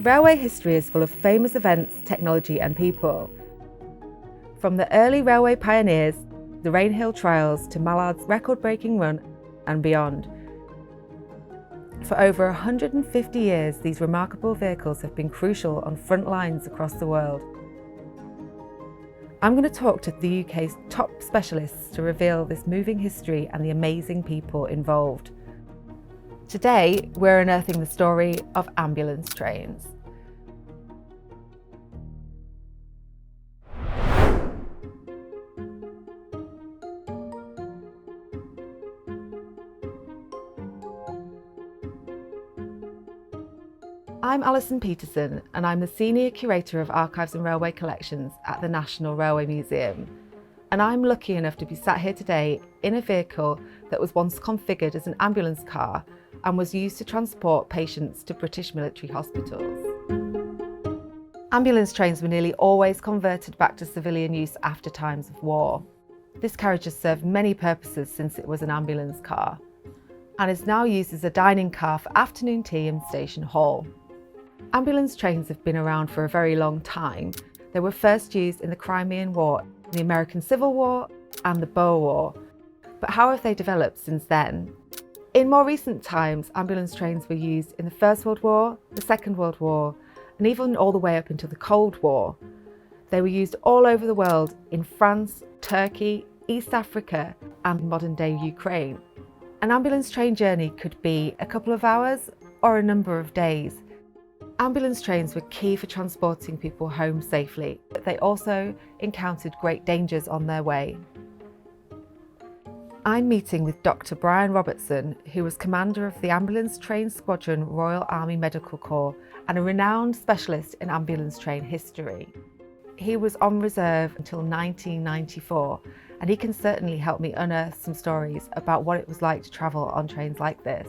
Railway history is full of famous events, technology and people. From the early railway pioneers, the Rainhill trials to Mallard's record-breaking run and beyond. For over 150 years, these remarkable vehicles have been crucial on front lines across the world. I'm going to talk to the UK's top specialists to reveal this moving history and the amazing people involved. Today, we're unearthing the story of ambulance trains. I'm Alison Petersen and I'm the Senior Curator of Archives and Railway Collections at the National Railway Museum. And I'm lucky enough to be sat here today in a vehicle that was once configured as an ambulance car and was used to transport patients to British military hospitals. Ambulance trains were nearly always converted back to civilian use after times of war. This carriage has served many purposes since it was an ambulance car and is now used as a dining car for afternoon tea in Station Hall. Ambulance trains have been around for a very long time. They were first used in the Crimean War, the American Civil War and the Boer War. But how have they developed since then? In more recent times, ambulance trains were used in the First World War, the Second World War, and even all the way up into the Cold War. They were used all over the world in France, Turkey, East Africa, and modern-day Ukraine. An ambulance train journey could be a couple of hours or a number of days. Ambulance trains were key for transporting people home safely, but they also encountered great dangers on their way. I'm meeting with Dr. Brian Robertson, who was commander of the Ambulance Train Squadron Royal Army Medical Corps and a renowned specialist in ambulance train history. He was on reserve until 1994, and he can certainly help me unearth some stories about what it was like to travel on trains like this.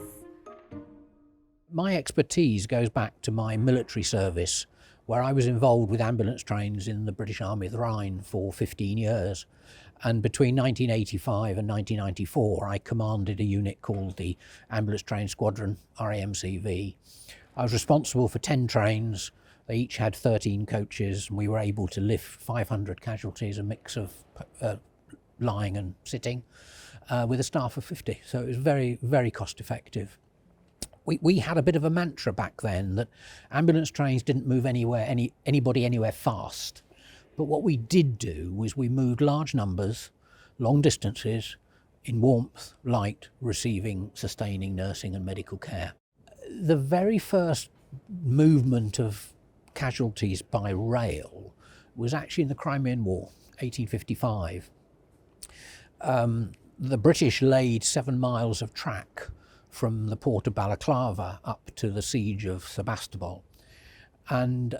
My expertise goes back to my military service, where I was involved with ambulance trains in the British Army of the Rhine for 15 years. And between 1985 and 1994, I commanded a unit called the Ambulance Train Squadron, RAMCV. I was responsible for 10 trains. They each had 13 coaches, and we were able to lift 500 casualties, a mix of lying and sitting, with a staff of 50. So it was very, very cost effective. We had a bit of a mantra back then that ambulance trains didn't move anybody anywhere fast. But what we did do was we moved large numbers, long distances, in warmth, light, receiving, sustaining, nursing and medical care. The very first movement of casualties by rail was actually in the Crimean War, 1855. The British laid 7 miles of track from the port of Balaclava up to the siege of Sebastopol. And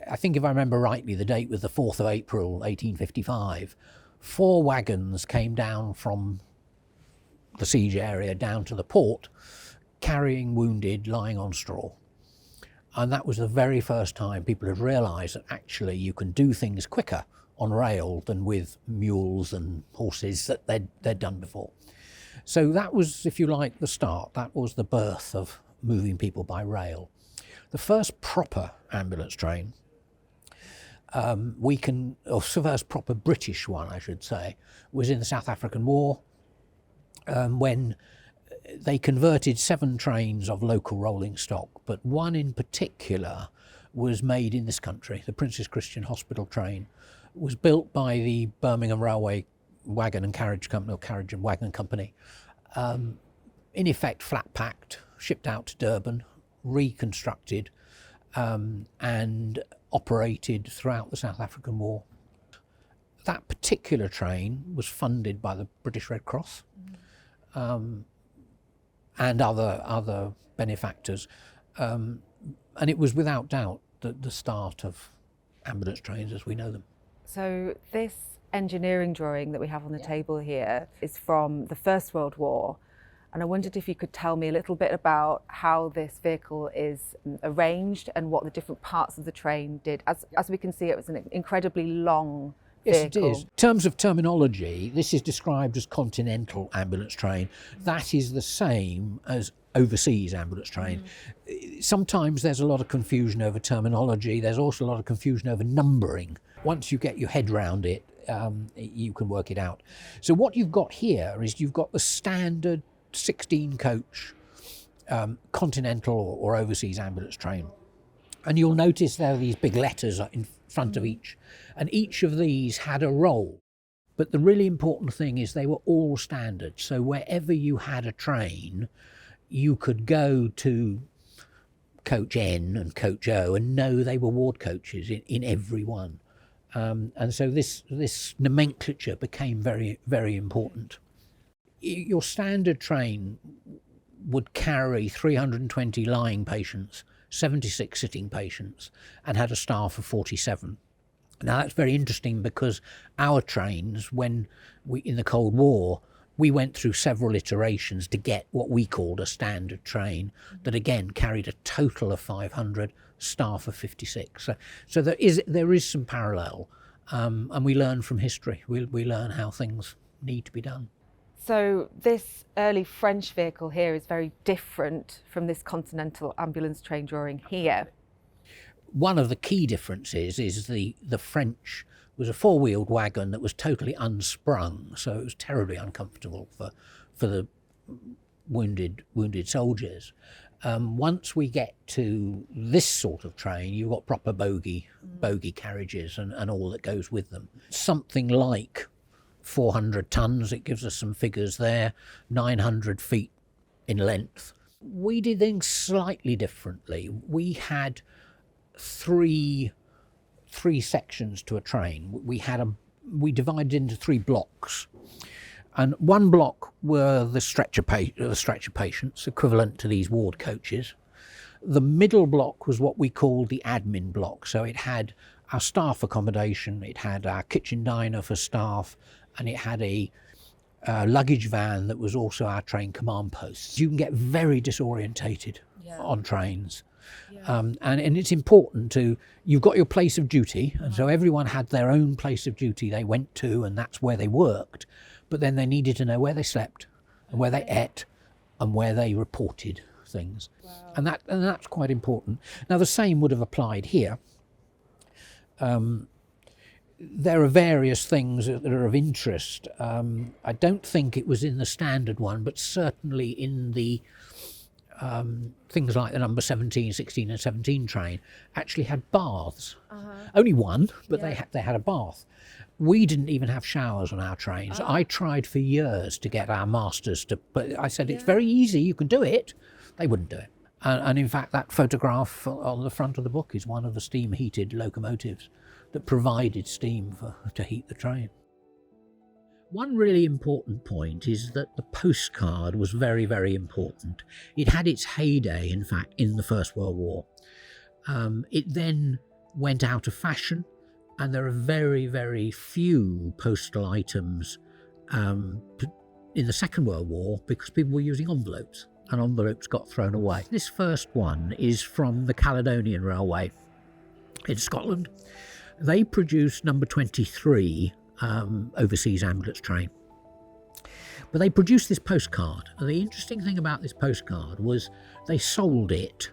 I think if I remember rightly, the date was the 4th of April, 1855. 4 wagons came down from the siege area down to the port, carrying wounded lying on straw. And that was the very first time people had realised that actually you can do things quicker on rail than with mules and horses that they'd done before. So that was, if you like, the start. That was the birth of moving people by rail. The first proper ambulance train, first proper British one, I should say, was in the South African War, when they converted 7 trains of local rolling stock, but one in particular was made in this country. The Princess Christian Hospital train was built by the Birmingham Railway Wagon and Carriage Company, or Carriage and Wagon Company, in effect flat packed, shipped out to Durban, reconstructed and operated throughout the South African War. That particular train was funded by the British Red Cross and other benefactors, and it was without doubt the start of ambulance trains as we know them. So this engineering drawing that we have on the table here is from the First World War, and I wondered if you could tell me a little bit about how this vehicle is arranged and what the different parts of the train did. As we can see, it was an incredibly long vehicle. Yes, it is. In terms of terminology, this is described as continental ambulance train. That is the same as overseas ambulance train. Sometimes there's a lot of confusion over terminology. There's also a lot of confusion over numbering. Once you get your head round it, you can work it out. So what you've got here is you've got the standard 16-coach continental or overseas ambulance train. And you'll notice there are these big letters in front of each. And each of these had a role. But the really important thing is they were all standard. So wherever you had a train, you could go to coach N and coach O and know they were ward coaches in every one. And so this nomenclature became very, very important. Your standard train would carry 320 lying patients, 76 sitting patients, and had a staff of 47. Now that's very interesting because our trains, when in the Cold War, we went through several iterations to get what we called a standard train that again carried a total of 500, staff of 56. So there is some parallel, and we learn from history. We learn how things need to be done. So this early French vehicle here is very different from this continental ambulance train drawing here. One of the key differences is the French was a four-wheeled wagon that was totally unsprung, so it was terribly uncomfortable for the wounded soldiers. Once we get to this sort of train, you've got proper bogie carriages and all that goes with them. Something like 400 tons, it gives us some figures there, 900 feet in length. We did things slightly differently. We had three sections to a train. We divided into 3 blocks, and one block were the stretcher patients, equivalent to these ward coaches. The middle block was what we called the admin block, so it had our staff accommodation, it had our kitchen diner for staff, and it had a luggage van that was also our train command post. You can get very disorientated on trains. Yeah. And it's important you've got your place of duty, and so everyone had their own place of duty they went to, and that's where they worked, but then they needed to know where they slept and where they ate and where they reported things. Wow. And that's quite important. Now the same would have applied here. There are various things that are of interest. I don't think it was in the standard one, but certainly in the things like the number 17, 16 and 17 train actually had baths. Only one, but they had a bath. We didn't even have showers on our trains. I tried for years to get our masters but I said, it's very easy, you can do it. They wouldn't do it. And in fact, that photograph on the front of the book is one of the steam-heated locomotives that provided steam to heat the train. One really important point is that the postcard was very, very important. It had its heyday, in fact, in the First World War. It then went out of fashion, and there are very, very few postal items in the Second World War because people were using envelopes, and envelopes got thrown away. This first one is from the Caledonian Railway in Scotland. They produced number 23 overseas ambulance train. But they produced this postcard, and the interesting thing about this postcard was they sold it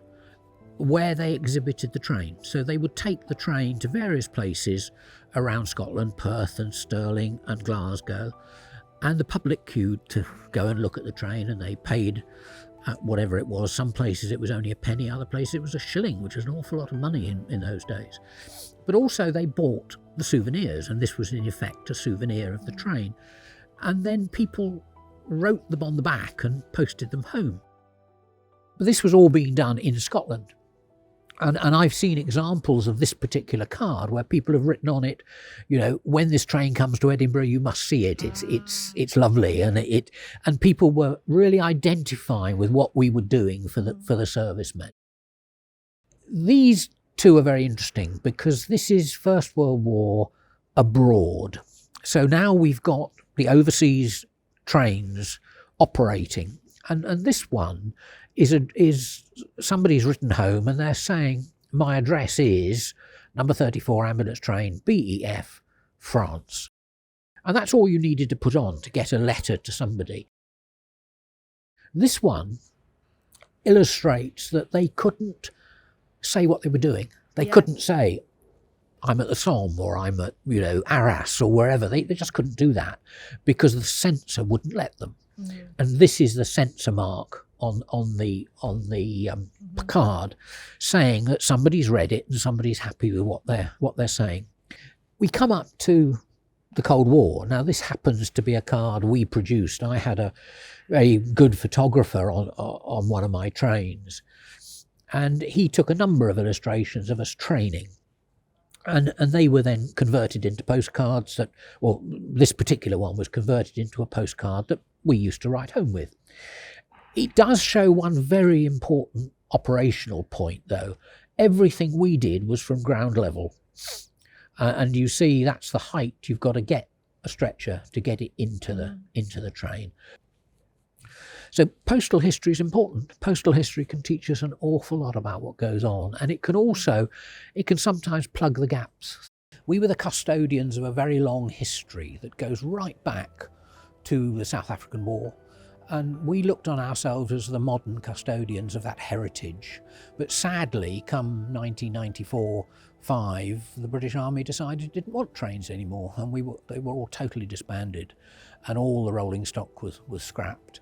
where they exhibited the train. So they would take the train to various places around Scotland, Perth and Stirling and Glasgow, and the public queued to go and look at the train, and they paid whatever it was. Some places it was only a penny, other places it was a shilling, which was an awful lot of money in those days. But also they bought the souvenirs, and this was in effect a souvenir of the train. And then people wrote them on the back and posted them home. But this was all being done in Scotland. And I've seen examples of this particular card where people have written on it, when this train comes to Edinburgh, you must see it. It's lovely, and people were really identifying with what we were doing for the servicemen. These two are very interesting because this is First World War abroad. So now we've got the overseas trains operating, and this one is somebody's written home and they're saying, my address is number 34 ambulance train, BEF, France. And that's all you needed to put on to get a letter to somebody. This one illustrates that they couldn't say what they were doing. They couldn't say, I'm at the Somme or I'm at, Arras or wherever. They just couldn't do that because the censor wouldn't let them. And this is the censor mark on the card, saying that somebody's read it and somebody's happy with what they're saying. We come up to the Cold War. Now, this happens to be a card we produced. I had a good photographer on one of my trains, and he took a number of illustrations of us training. And they were then converted into postcards this particular one was converted into a postcard that we used to write home with. It does show one very important operational point, though. Everything we did was from ground level. And you see that's the height you've got to get a stretcher to get it into the train. So postal history is important. Postal history can teach us an awful lot about what goes on, and it can sometimes plug the gaps. We were the custodians of a very long history that goes right back to the South African War, and we looked on ourselves as the modern custodians of that heritage. But sadly, come 1994-5, the British Army decided it didn't want trains anymore, and they were all totally disbanded, and all the rolling stock was scrapped.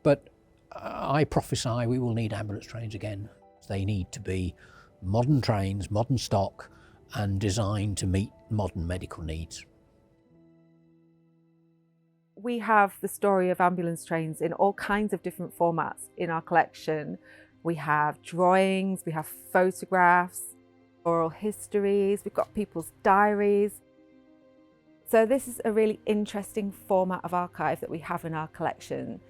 But I prophesy we will need ambulance trains again. They need to be modern trains, modern stock, and designed to meet modern medical needs. We have the story of ambulance trains in all kinds of different formats in our collection. We have drawings, we have photographs, oral histories, we've got people's diaries. So this is a really interesting format of archive that we have in our collection.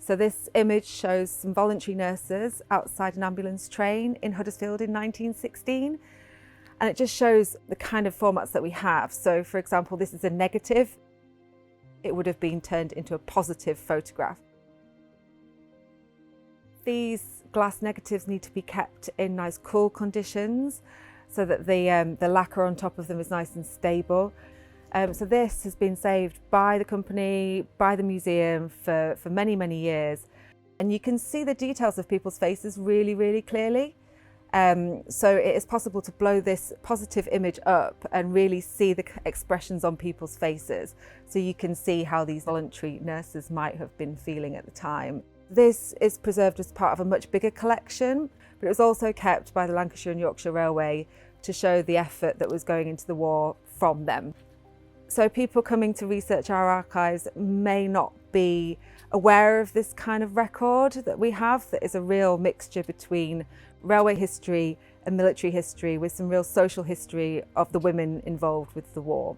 So this image shows some voluntary nurses outside an ambulance train in Huddersfield in 1916. And it just shows the kind of formats that we have. So for example, this is a negative. It would have been turned into a positive photograph. These glass negatives need to be kept in nice cool conditions so that the lacquer on top of them is nice and stable. So this has been saved by the company, by the museum for many, many years. And you can see the details of people's faces really, really clearly. So it is possible to blow this positive image up and really see the expressions on people's faces. So you can see how these voluntary nurses might have been feeling at the time. This is preserved as part of a much bigger collection, but it was also kept by the Lancashire and Yorkshire Railway to show the effort that was going into the war from them. So people coming to research our archives may not be aware of this kind of record that we have, that is a real mixture between railway history and military history with some real social history of the women involved with the war.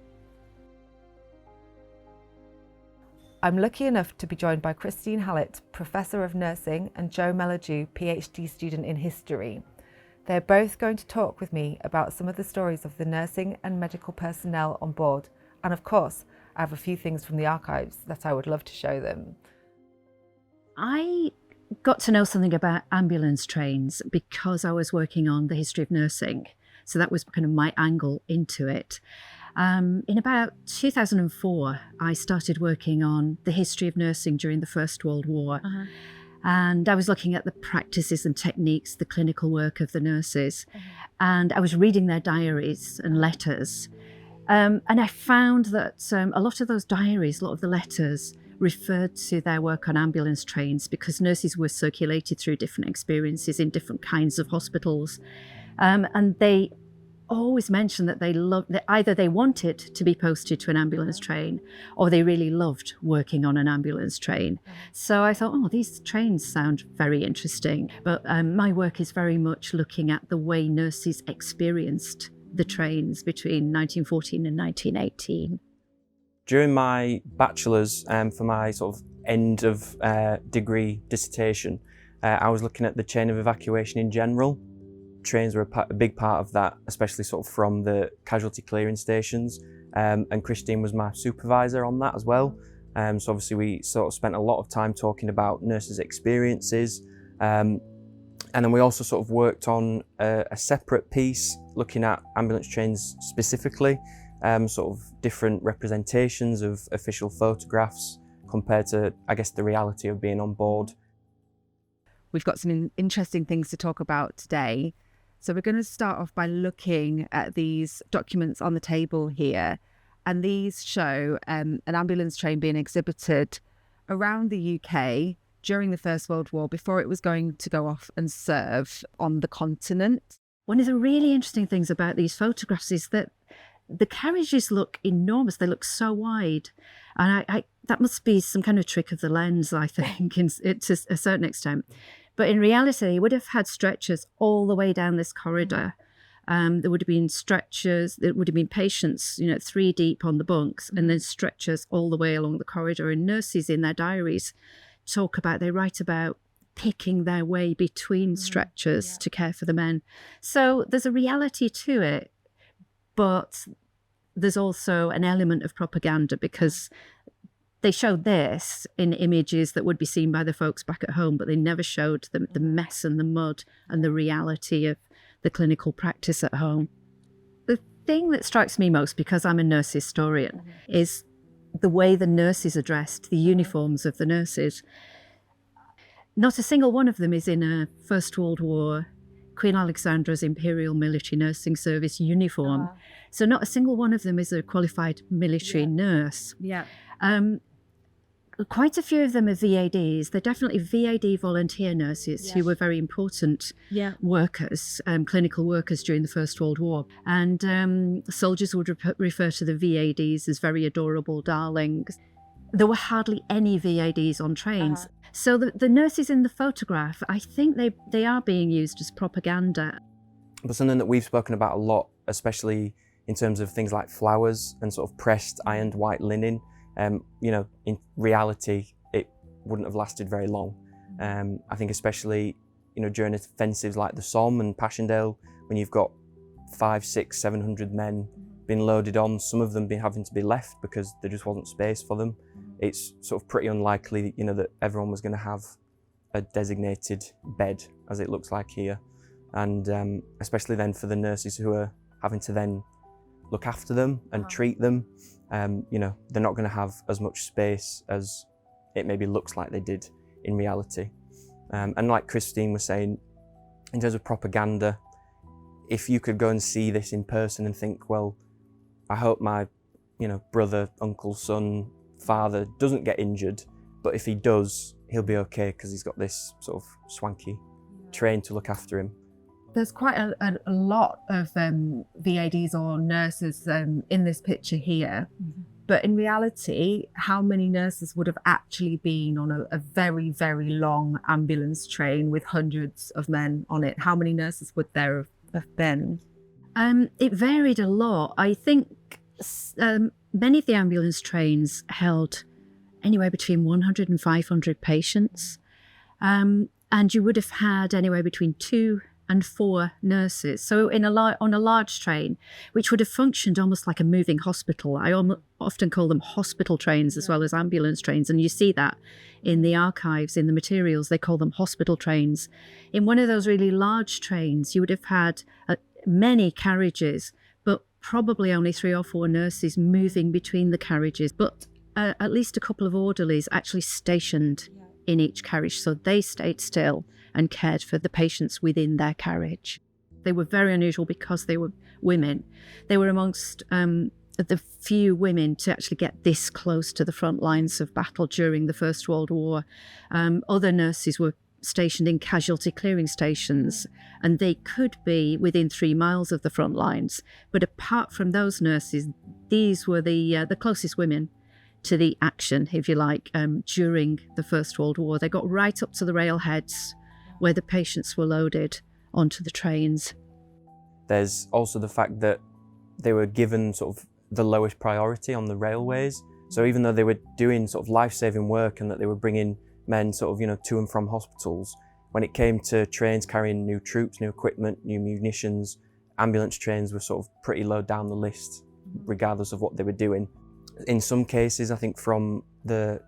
I'm lucky enough to be joined by Christine Hallett, Professor of Nursing, and Joe Mellodew, PhD student in history. They're both going to talk with me about some of the stories of the nursing and medical personnel on board. And of course, I have a few things from the archives that I would love to show them. I got to know something about ambulance trains because I was working on the history of nursing. So that was kind of my angle into it. In about 2004, I started working on the history of nursing during the First World War. And I was looking at the practices and techniques, the clinical work of the nurses. And I was reading their diaries and letters. And I found that a lot of those diaries, a lot of the letters referred to their work on ambulance trains because nurses were circulated through different experiences in different kinds of hospitals. And they always mentioned that that either they wanted to be posted to an ambulance train or they really loved working on an ambulance train. So I thought, these trains sound very interesting. But my work is very much looking at the way nurses experienced the trains between 1914 and 1918. During my bachelor's, for my sort of end of degree dissertation, I was looking at the chain of evacuation in general. Trains were a big part of that, especially sort of from the casualty clearing stations. And Christine was my supervisor on that as well. So obviously we sort of spent a lot of time talking about nurses' experiences. And then we also sort of worked on a separate piece looking at ambulance trains specifically, sort of different representations of official photographs compared to, I guess, the reality of being on board. We've got some interesting things to talk about today. So we're going to start off by looking at these documents on the table here. And these show an ambulance train being exhibited around the UK during the First World War before it was going to go off and serve on the continent. One of the really interesting things about these photographs is that the carriages look enormous. They look so wide. And I that must be some kind of trick of the lens, I think, to a certain extent. But in reality, they would have had stretchers all the way down this corridor. There would have been stretchers, there would have been patients, 3 deep on the bunks, and then stretchers all the way along the corridor. And nurses in their diaries they write about picking their way between stretchers to care for the men. So there's a reality to it, but there's also an element of propaganda, because they showed this in images that would be seen by the folks back at home, but they never showed the mess and the mud and the reality of the clinical practice at home. The thing that strikes me most, because I'm a nurse historian, is the way the nurses are dressed, the uniforms of the nurses. Not a single one of them is in a First World War Queen Alexandra's Imperial Military Nursing Service uniform. So not a single one of them is a qualified military nurse. Quite a few of them are VADs. They're definitely VAD volunteer nurses who were very important workers, clinical workers during the First World War. And soldiers would refer to the VADs as very adorable darlings. There were hardly any VADs on trains. So the nurses in the photograph, I think they are being used as propaganda. But something that we've spoken about a lot, especially in terms of things like flowers and sort of pressed ironed white linen, in reality, it wouldn't have lasted very long. I think especially, during offensives like the Somme and Passchendaele, when you've got 500, 600, 700 men being loaded on, some of them having to be left because there just wasn't space for them. It's sort of pretty unlikely, that everyone was going to have a designated bed, as it looks like here. And especially then for the nurses who are having to then look after them and treat them, they're not going to have as much space as it maybe looks like they did in reality. And like Christine was saying, in terms of propaganda, if you could go and see this in person and think, well, I hope my, brother, uncle, son, father doesn't get injured, but if he does, he'll be okay because he's got this sort of swanky train to look after him. There's quite a lot of VADs or nurses in this picture here. But in reality, how many nurses would have actually been on a very, very long ambulance train with hundreds of men on it? How many nurses would there have been? It varied a lot. I think many of the ambulance trains held anywhere between 100 and 500 patients. And you would have had anywhere between 2 and 4 nurses. So on a large train, which would have functioned almost like a moving hospital. I often call them hospital trains as well as ambulance trains. And you see that in the archives, in the materials, they call them hospital trains. In one of those really large trains, you would have had many carriages, but probably only 3 or 4 nurses moving between the carriages, but at least a couple of orderlies actually stationed in each carriage. So they stayed still and cared for the patients within their carriage. They were very unusual because they were women. They were amongst the few women to actually get this close to the front lines of battle during the First World War. Other nurses were stationed in casualty clearing stations, and they could be within 3 miles of the front lines. But apart from those nurses, these were the closest women to the action, if you like, during the First World War. They got right up to the railheads where the patients were loaded onto the trains. There's also the fact that they were given sort of the lowest priority on the railways. So even though they were doing sort of life-saving work and that they were bringing men sort of, to and from hospitals, when it came to trains carrying new troops, new equipment, new munitions, ambulance trains were sort of pretty low down the list, regardless of what they were doing. In some cases, I think from the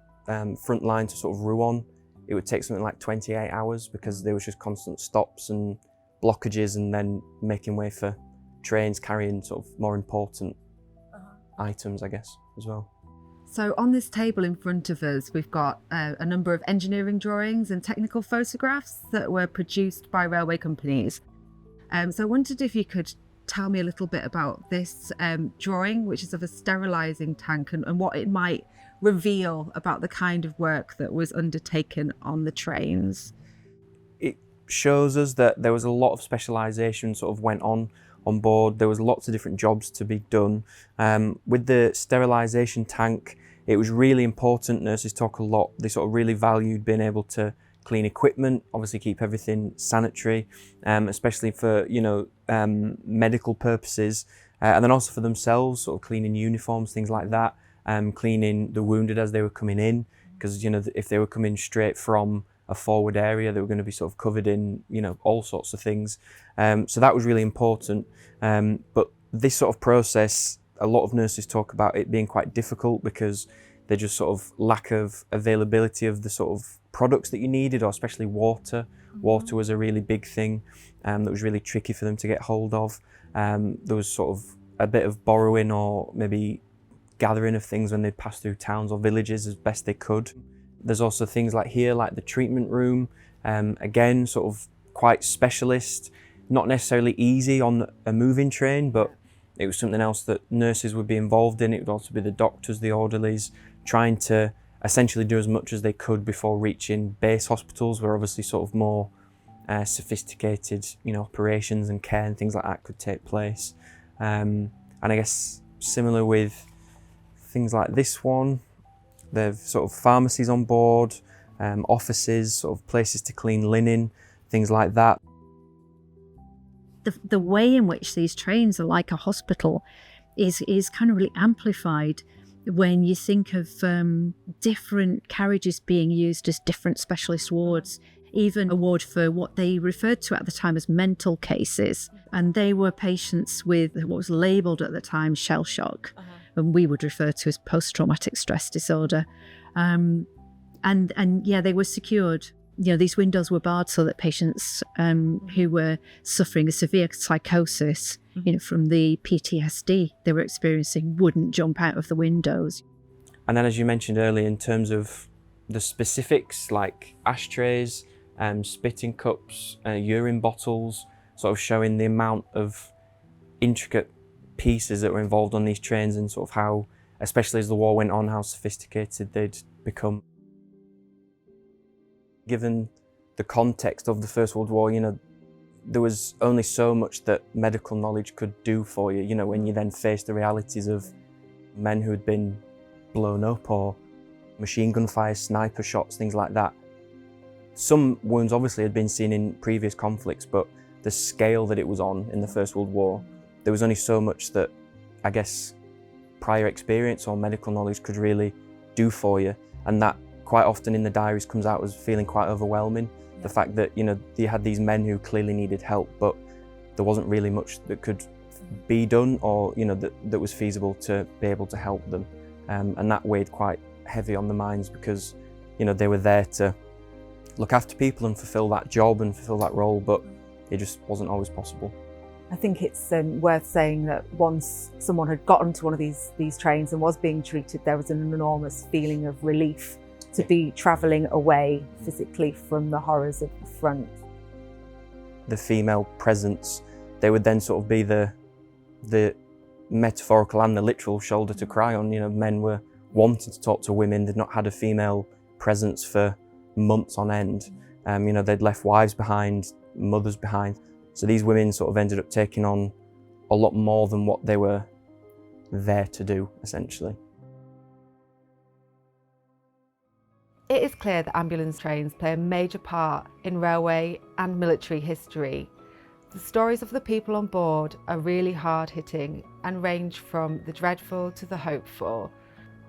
front line to sort of Rouen, it would take something like 28 hours because there was just constant stops and blockages, and then making way for trains carrying sort of more important items, I guess, as well. So on this table in front of us, we've got a number of engineering drawings and technical photographs that were produced by railway companies. So I wondered if you could tell me a little bit about this drawing, which is of a sterilising tank, and what it might reveal about the kind of work that was undertaken on the trains. It shows us that there was a lot of specialisation sort of went on board. There was lots of different jobs to be done. With the sterilisation tank, it was really important. Nurses talk a lot. They sort of really valued being able to clean equipment, obviously keep everything sanitary, especially for, you know, medical purposes, and then also for themselves, sort of cleaning uniforms, things like that, cleaning the wounded as they were coming in, because, you know, if they were coming straight from a forward area, they were going to be sort of covered in, you know, all sorts of things. So that was really important. But this sort of process, a lot of nurses talk about it being quite difficult because they just sort of lack of availability of the sort of products that you needed, or especially water. Water was a really big thing that was really tricky for them to get hold of. There was sort of a bit of borrowing or maybe gathering of things when they'd pass through towns or villages as best they could. There's also things like here, like the treatment room, again, sort of quite specialist, not necessarily easy on a moving train, but it was something else that nurses would be involved in. It would also be the doctors, the orderlies, trying to essentially do as much as they could before reaching base hospitals, where obviously sort of more sophisticated, you know, operations and care and things like that could take place. And I guess similar with things like this one, they've sort of pharmacies on board, offices, sort of places to clean linen, things like that. The way in which these trains are like a hospital is kind of really amplified when you think of different carriages being used as different specialist wards, even a ward for what they referred to at the time as mental cases. And they were patients with what was labelled at the time shell shock, and we would refer to as post-traumatic stress disorder. And yeah, they were secured. You know, these windows were barred so that patients who were suffering a severe psychosis, you know, from the PTSD they were experiencing wouldn't jump out of the windows. And then, as you mentioned earlier, in terms of the specifics like ashtrays, spitting cups, urine bottles, sort of showing the amount of intricate pieces that were involved on these trains, and sort of how, especially as the war went on, how sophisticated they'd become. Given the context of the First World War, you know, there was only so much that medical knowledge could do for you, you know, when you then faced the realities of men who had been blown up, or machine gun fire, sniper shots, things like that. Some wounds obviously had been seen in previous conflicts, but the scale that it was on in the First World War, there was only so much that, I guess, prior experience or medical knowledge could really do for you. And that quite often in the diaries comes out as feeling quite overwhelming. The fact that, you know, you had these men who clearly needed help, but there wasn't really much that could be done, or, you know, that was feasible to be able to help them. And that weighed quite heavy on the minds, because, you know, they were there to look after people and fulfill that job and fulfill that role, but it just wasn't always possible. I think it's worth saying that once someone had got onto one of these trains and was being treated, there was an enormous feeling of relief to be travelling away physically from the horrors of the front. The female presence, they would then sort of be the metaphorical and the literal shoulder to cry on. You know, men were wanting to talk to women. They'd not had a female presence for months on end. You know, they'd left wives behind, mothers behind. So these women sort of ended up taking on a lot more than what they were there to do, essentially. It is clear that ambulance trains play a major part in railway and military history. The stories of the people on board are really hard-hitting and range from the dreadful to the hopeful.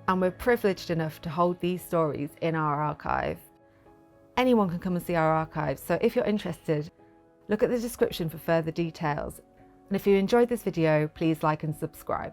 And we're privileged enough to hold these stories in our archive. Anyone can come and see our archive, so if you're interested, look at the description for further details. And if you enjoyed this video, please like and subscribe.